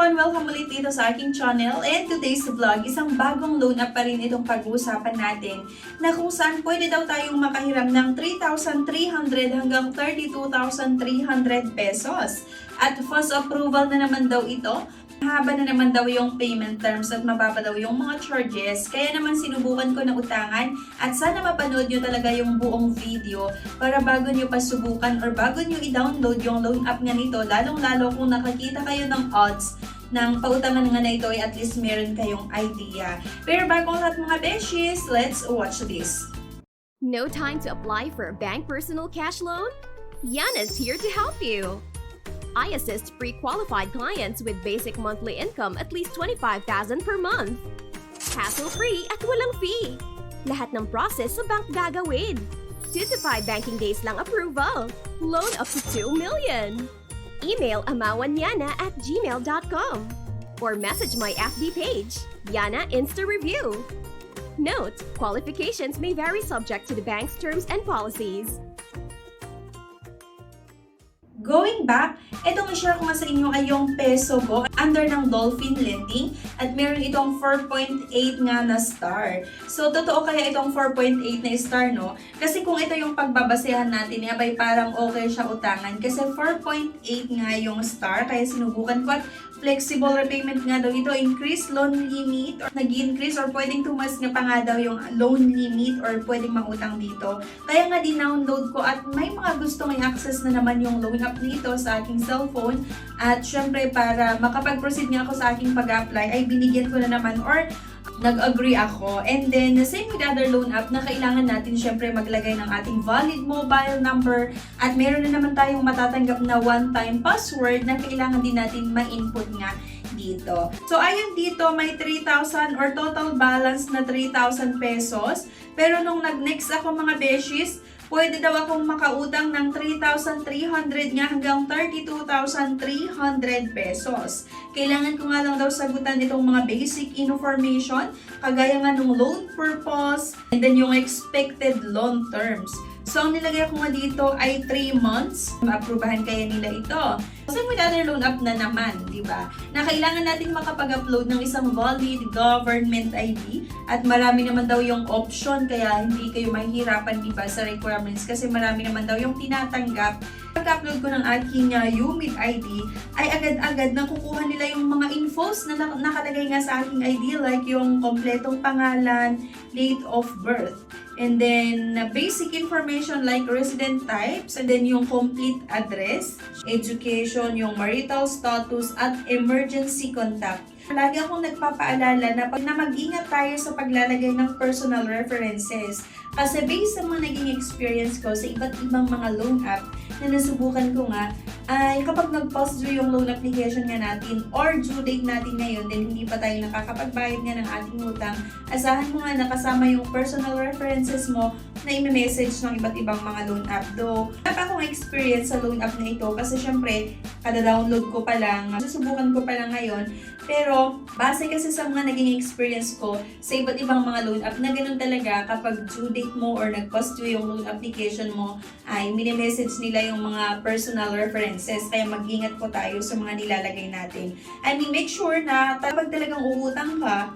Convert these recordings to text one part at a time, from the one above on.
everyone! Welcome ulit dito sa aking channel. And today's vlog, isang bagong loan up pa rin itong pag-uusapan natin na kung saan pwede daw tayong makahiram ng 3,300 hanggang 32,300 pesos. At first approval na naman daw ito. Haba na naman daw yung payment terms at mababa daw yung mga charges. Kaya naman sinubukan ko na utangan at sana mapanood nyo talaga yung buong video para bago nyo pasubukan or bago nyo i-download yung loan app nga nito, lalong-lalo kung nakakita kayo ng odds ng pautangan nga na ito ay at least meron kayong idea. Pero bago ang lahat mga beshies, let's watch this. No time to apply for a bank personal cash loan? Yana's here to help you. I assist pre-qualified clients with basic monthly income at least 25,000 per month. Hassle-free at walang fee. Lahat ng process sa bank gagawin. 2 to 5 banking days lang approval. Loan up to 2 million. Email amawanyana@gmail.com or message my FB page, Yana Insta Review. Note, qualifications may vary subject to the bank's terms and policies. Going back, itong i-share ko nga sa inyo ay yung peso go under ng Dolphin Lending at meron itong 4.8 nga na star. So, totoo kaya itong 4.8 na star, no? Kasi kung ito yung pagbabasehan natin, abay parang okay siya utangan. Kasi 4.8 nga yung star, kaya sinubukan ko at flexible repayment nga daw ito, increase loan limit, or nag-increase or pwedeng tumas nga pa nga daw yung loan limit or pwedeng mangutang dito. Kaya nga din-download ko at may mga gustong i-access na naman yung loan app nito sa aking cellphone. At syempre para makapag-proceed nga ako sa aking pag-apply ay binigyan ko na naman or nag-agree ako. And then, same with other loan app na kailangan natin syempre maglagay ng ating valid mobile number at meron na naman tayong matatanggap na one-time password na kailangan din natin ma-input nga dito. So, ayan dito, may 3,000 or total balance na 3,000 pesos. Pero nung nag-next ako mga beshies, pwede daw akong makautang ng 3,300 nga hanggang 32,300 pesos. Kailangan ko nga lang daw sagutan itong mga basic information, kagaya nga ng loan purpose, and then yung expected loan terms. So, ang nilagay ko nga dito ay 3 months. Maaprubahan kaya nila ito. Same with other loan app na naman, di ba? Na kailangan natin makapag-upload ng isang valid government ID at marami naman daw yung option kaya hindi kayo mahihirapan, di ba, sa requirements kasi marami naman daw yung tinatanggap. Pag-upload ko ng aking UMID ID ay agad-agad nakukuha nila yung mga infos na nakalagay nga sa aking ID like yung kompletong pangalan, date of birth. And then, basic information like resident types, and then yung complete address, education, yung marital status, at emergency contact. Lagi akong nagpapaalala na mag-ingat tayo sa paglalagay ng personal references. Kasi based sa mga naging experience ko sa iba't ibang mga loan app na nasubukan ko nga, ay kapag nag-pause due yung loan application nga natin or due date natin ngayon, then hindi pa tayo nakakapagbayad nga ng ating utang, asahan mo nga nakasama yung personal references mo na i-message ng iba't ibang mga loan app. Though, wala pa akong experience sa loan app na ito kasi syempre, kada-download ko pa lang, susubukan ko pa lang ngayon. Pero, base kasi sa mga naging experience ko sa iba't ibang mga loan app na ganun talaga kapag due date mo or nag-pause due yung loan application mo, ay mini-message nila yung mga personal references. Kaya mag-ingat po tayo sa mga nilalagay natin. I mean, make sure na kapag talagang uutang ka,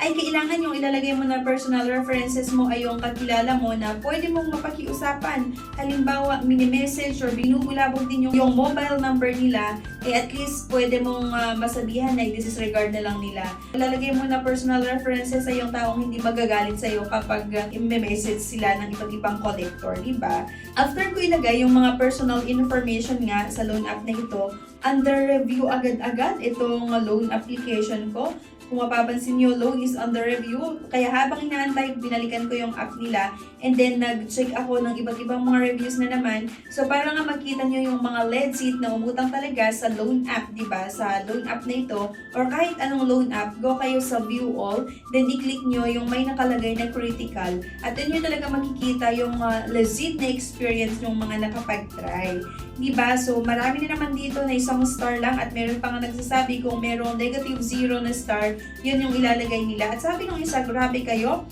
ay kailangan yung ilalagay mo na personal references mo ay yung kakilala mo na pwede mong mapakiusapan. Halimbawa, mini-message or binubulabog din yung mobile number nila, at least pwede mong masabihan na i-disregard na lang nila. Ilalagay mo na personal references ay yung taong hindi magagalit sa'yo kapag i-message sila ng iba't ibang collector, diba? After ko ilagay yung mga personal information nga sa loan app na ito, under review agad-agad itong loan application ko. Kung mapapansin nyo, loan is under review. Kaya habang inaantay, binalikan ko yung app nila. And then, nag-check ako ng iba't ibang mga reviews na naman. So, para nga makita nyo yung mga legit na umutang talaga sa loan app, diba? Sa loan app na ito, or kahit anong loan app, go kayo sa view all. Then, i-click nyo yung may nakalagay na critical. At yun yung talaga makikita yung legit na experience ng mga nakapag-try. Diba? So, marami na naman dito na isang star lang at meron pa nga nagsasabi kung merong -0 na star, yun yung ilalagay nila. At sabi nung isa, grabe kayo,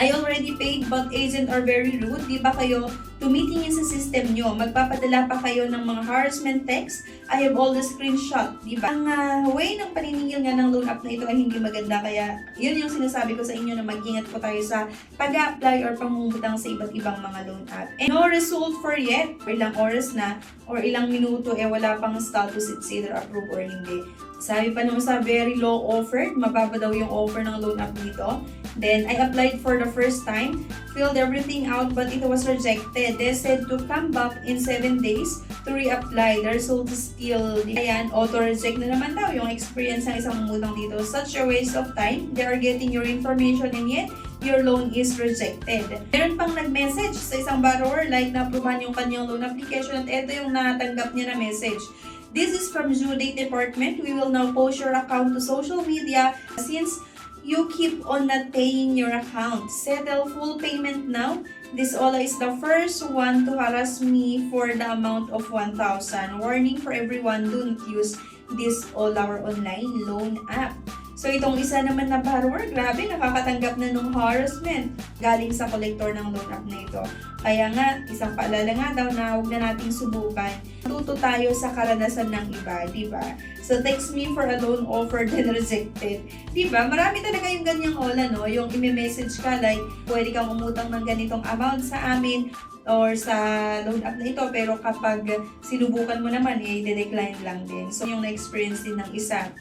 I already paid but agent are very rude. Di ba kayo tumitingin sa system nyo, magpapadala pa kayo ng mga harassment text. I have all the screenshot, di ba? Ang way ng paniningil nga ng loan app na ito ay hindi maganda, kaya yun yung sinasabi ko sa inyo na mag-ingat po tayo sa pag-apply or pangungutang sa iba't ibang mga loan app. And no result for yet, ilang oras na or ilang minuto wala pang status, it's either approve or hindi. Sabi pa naman sa very low offered, mababa daw yung offer ng loan app dito. Then, I applied for the first time, filled everything out, but it was rejected. They said to come back in 7 days to reapply. The result is still, ayan, auto-reject na naman daw yung experience ng isang mangutang dito. Such a waste of time. They are getting your information and yet, your loan is rejected. Meron pang nag-message sa isang borrower, like na-approvehan yung kanyang loan application at ito yung natanggap niya na message. This is from due date department. We will now post your account to social media since you keep on not paying your account. Settle full payment now. This Ola is the first one to harass me for the amount of 1,000. Warning for everyone, don't use this Ola or online loan app. So itong isa naman na borrower, grabe, nakakatanggap na ng harassment galing sa collector ng loan app na ito. Kaya nga, isang paalala nga daw na huwag na nating subukan. Tuto tayo sa karanasan ng iba, di ba? So text me for a loan offer then rejected. Di ba? Marami talaga yung ganyang Ola, no? Yung i-message ka like, pwede kang umutang ng ganitong amount sa amin or sa loan app na ito, pero kapag sinubukan mo naman, de-decline lang din. So yung na-experience din ng isa.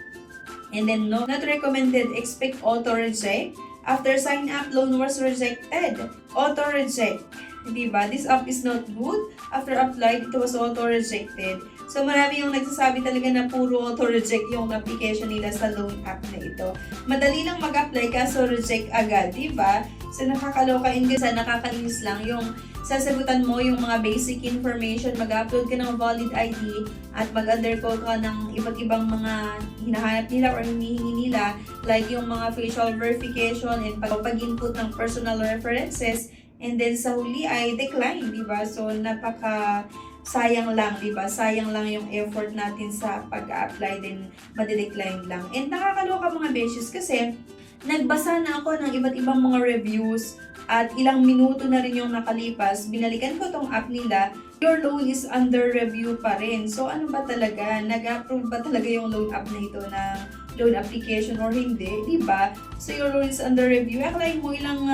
And then, no, not recommended, expect auto-reject. After sign up, loan was rejected. Auto-reject. Diba? This app is not good. After applied, it was auto-rejected. So, marami yung nagsasabi talaga na puro auto-reject yung application nila sa loan app na ito. Madali lang mag-apply kaso reject agad, diba? So, nakakaloka in sa nakakainis lang yung sasagutan mo yung mga basic information, mag-upload ka ng valid ID at mag-undergo ka ng iba't ibang mga hinahanap nila or hinihingi nila, like yung mga facial verification and pag-input ng personal references, and then sa huli ay decline, di ba? So, sayang lang, di ba? Sayang lang yung effort natin sa pag-apply, din madidecline lang. And nakakaloka mga beshes kasi nagbasa na ako ng iba't ibang mga reviews at ilang minuto na rin yung nakalipas, binalikan ko tong app nila, your loan is under review pa rin. So ano ba talaga? Nag-approve ba talaga yung loan app na ito ng loan application or hindi? Diba? So your loan is under review. Akalain mo ilang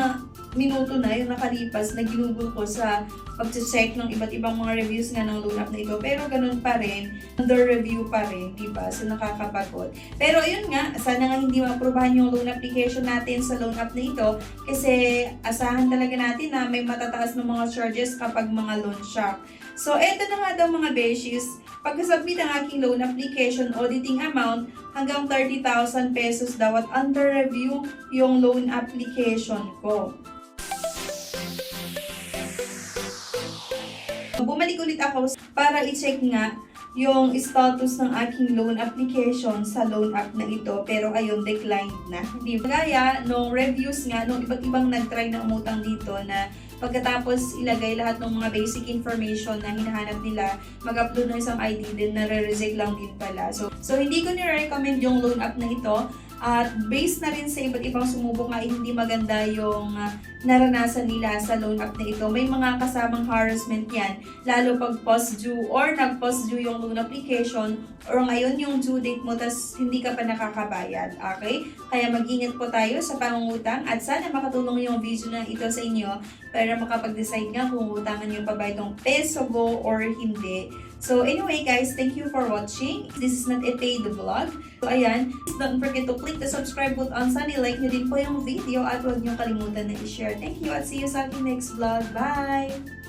minuto na yung nakalipas na ginugol ko sa pag-check ng iba't ibang mga reviews nga ng loan app na ito. Pero ganun pa rin, under review pa rin, diba? So nakakapagod. Pero yun nga, sana nga hindi ma-approvehan yung loan application natin sa loan app na ito kasi asahan talaga natin na may matataas ng mga charges kapag mga loan shark. So eto na nga daw mga beshies, pagkasubmit ang aking loan application auditing amount hanggang 30,000 pesos daw at under review yung loan application ko. Bumalik ulit ako para i-check nga yung status ng aking loan application sa loan app na ito, pero ayun, declined na. Di ba? Gaya nung reviews nga, nung iba't ibang nag-try na umutang dito na pagkatapos ilagay lahat ng mga basic information na hinahanap nila, mag-upload ng isang ID, din nare-reject lang din pala. So hindi ko ni-recommend yung loan app na ito. At based na rin sa iba't ibang sumubok nga, hindi maganda yung naranasan nila sa loan app na ito. May mga kasamang harassment yan, lalo pag post due or nag-post due yung loan application or ngayon yung due date mo tas hindi ka pa nakakabayad. Okay? Kaya mag-ingat po tayo sa pangungutang at sana makatulong yung video na ito sa inyo para makapag-decide nga kung utangan nyo pa ba itong Pesogo or hindi. So anyway guys, thank you for watching. This is not a paid vlog. So ayan, please don't forget to click the subscribe button. Sana like nyo din po yung video at huwag nyo kalimutan na i-share. Thank you at see you sa aking next vlog. Bye!